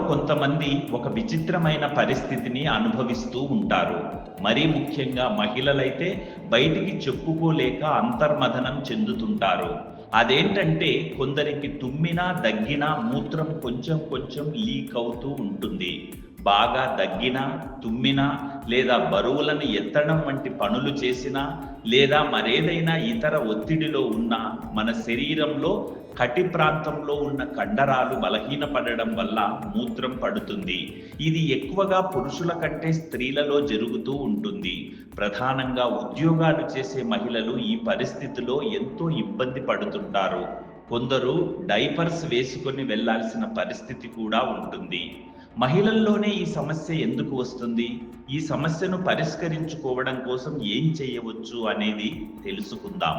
కొంతమంది ఒక విచిత్రమైన పరిస్థితిని అనుభవిస్తూ ఉంటారు. మరీ ముఖ్యంగా మహిళలైతే బయటికి చెప్పుకోలేక అంతర్మథనం చెందుతుంటారు. అదేంటంటే కొందరికి తుమ్మినా దగ్గినా మూత్రం కొంచెం కొంచెం లీక్ అవుతూ ఉంటుంది. బాగా దగ్గినా, తుమ్మినా లేదా బరువులను ఎత్తడం వంటి పనులు చేసినా లేదా మరేదైనా ఇతర ఒత్తిడిలో ఉన్న మన శరీరంలో కటి ప్రాంతంలో ఉన్న కండరాలు బలహీనపడడం వల్ల మూత్రం పడుతుంది. ఇది ఎక్కువగా పురుషుల కంటే స్త్రీలలో జరుగుతూ ఉంటుంది. ప్రధానంగా ఉద్యోగాలు చేసే మహిళలు ఈ పరిస్థితిలో ఎంతో ఇబ్బంది పడుతుంటారు. కొందరు డైపర్స్ వేసుకొని వెళ్లాల్సిన పరిస్థితి కూడా ఉంటుంది. మహిళల్లోనే ఈ సమస్య ఎందుకు వస్తుంది? ఈ సమస్యను పరిష్కరించుకోవడం కోసం ఏం చేయవచ్చు అనేది తెలుసుకుందాం.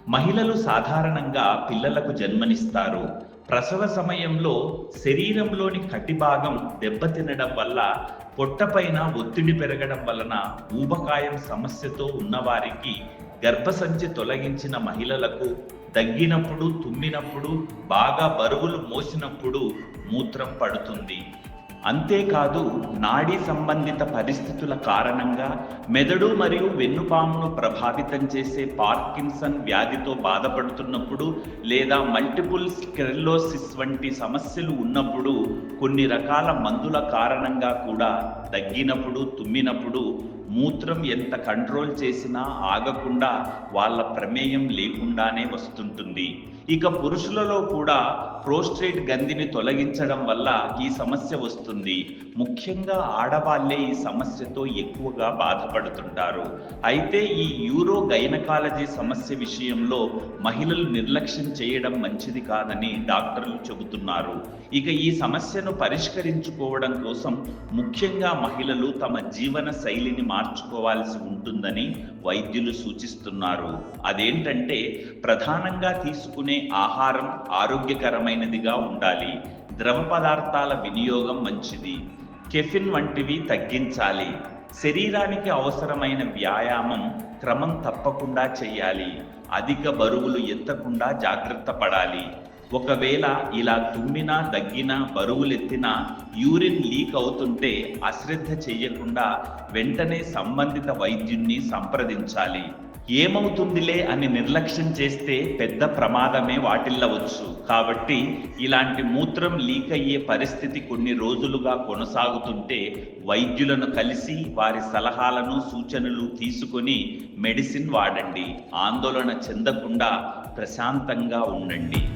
మహిళలు సాధారణంగా పిల్లలకు జన్మనిస్తారు. ప్రసవ సమయంలో శరీరంలోని కటి భాగం దెబ్బతినడం వల్ల పొట్టపైన ఒత్తిడి పెరగడం వలన ఊబకాయం సమస్యతో ఉన్నవారికి, గర్భసంచి తొలగించిన మహిళలకు దగ్గినప్పుడు, తుమ్మినప్పుడు, బాగా బరువులు మోసినప్పుడు మూత్రం పడుతుంది. అంతేకాదు, నాడీ సంబంధిత పరిస్థితుల కారణంగా మెదడు మరియు వెన్నుపామును ప్రభావితం చేసే పార్కిన్సన్ వ్యాధితో బాధపడుతున్నప్పుడు లేదా మల్టిపుల్ స్క్లెరోసిస్ వంటి సమస్యలు ఉన్నప్పుడు, కొన్ని రకాల మందుల కారణంగా కూడా దగ్గినప్పుడు, తుమ్మినప్పుడు మూత్రం ఎంత కంట్రోల్ చేసినా ఆగకుండా వాళ్ళ ప్రమేయం లేకుండానే వస్తుంటుంది. ఇక పురుషులలో కూడా ప్రోస్టేట్ గ్రంథిని తొలగించడం వల్ల ఈ సమస్య వస్తుంది. ముఖ్యంగా ఆడవాళ్లే ఈ సమస్యతో ఎక్కువగా బాధపడుతుంటారు. అయితే ఈ యూరోగైనకాలజీ సమస్య విషయంలో మహిళలు నిర్లక్ష్యం చేయడం మంచిది కాదని డాక్టర్లు చెబుతున్నారు. ఇక ఈ సమస్యను పరిష్కరించుకోవడం కోసం ముఖ్యంగా మహిళలు తమ జీవన శైలిని మార్చుకోవాల్సి ఉంటుందని వైద్యులు సూచిస్తున్నారు. అదేంటంటే ప్రధానంగా తీసుకునే ఆహారం ఆరోగ్యకరమైనదిగా ఉండాలి. ద్రవ పదార్థాల వినియోగం మంచిది. కెఫిన్ వంటివి తగ్గించాలి. శరీరానికి అవసరమైన వ్యాయామం క్రమం తప్పకుండా చేయాలి. అధిక బరువులు ఎత్తకుండా జాగ్రత్త పడాలి. ఒకవేళ ఇలా తుమ్మినా, దగ్గినా, బరువులెత్తినా, యూరిన్ లీక్ అవుతుంటే అశ్రద్ధ చేయకుండా వెంటనే సంబంధిత వైద్యుణ్ణి సంప్రదించాలి. ఏమవుతుందిలే అని నిర్లక్ష్యం చేస్తే పెద్ద ప్రమాదమే వాటిల్లవచ్చు. కాబట్టి ఇలాంటి మూత్రం లీక్ అయ్యే పరిస్థితి కొన్ని రోజులుగా కొనసాగుతుంటే వైద్యులను కలిసి వారి సలహాలను, సూచనలు తీసుకొని మెడిసిన్ వాడండి. ఆందోళన చెందకుండా ప్రశాంతంగా ఉండండి.